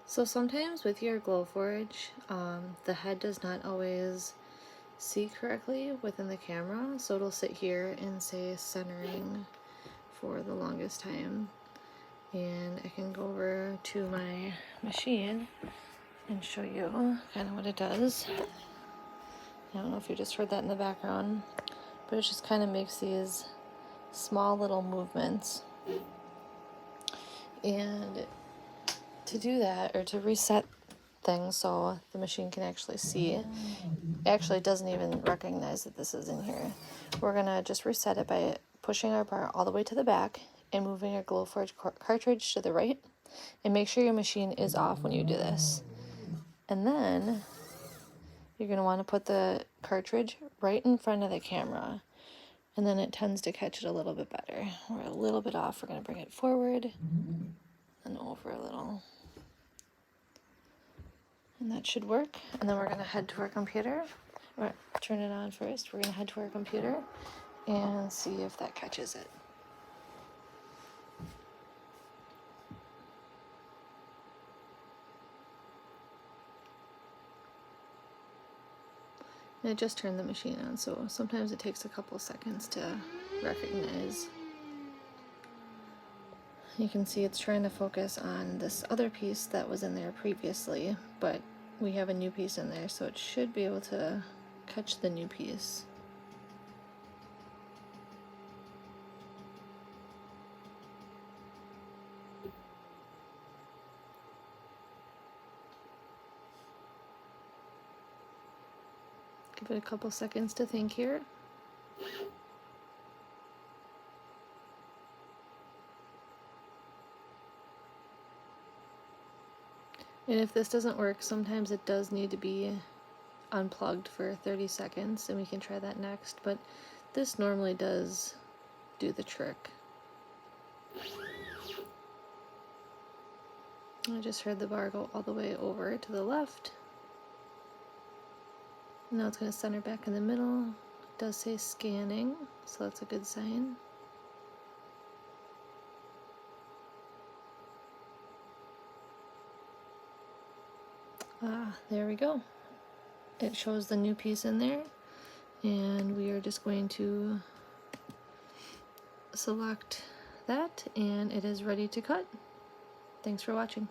So sometimes with your Glowforge, the head does not always see correctly within the camera, so it'll sit here and say centering for the longest time. And I can go over to my machine and show you kind of what it does. I don't know if you just heard that in the background, but it just kind of makes these small little movements. And to do that, or to reset things so the machine can actually see, it actually doesn't even recognize that this is in here. We're gonna just reset it by pushing our bar all the way to the back and moving our Glowforge cartridge to the right, and make sure your machine is off when you do this. And then you're gonna want to put the cartridge right in front of the camera, and then it tends to catch it a little bit better. We're a little bit off. We're gonna bring it forward and over a little. And that should work. And then we're gonna head to our computer. Or turn it on first. We're gonna head to our computer and see if that catches it. And I just turned the machine on, so sometimes it takes a couple seconds to recognize. You can see it's trying to focus on this other piece that was in there previously, but we have a new piece in there, so it should be able to catch the new piece. Give it a couple seconds to think here. And if this doesn't work, sometimes it does need to be unplugged for 30 seconds, and we can try that next, but this normally does do the trick. I just heard the bar go all the way over to the left. Now it's going to center back in the middle. It does say scanning, so that's a good sign. There we go. It shows the new piece in there, and we are just going to select that, and it is ready to cut. Thanks for watching.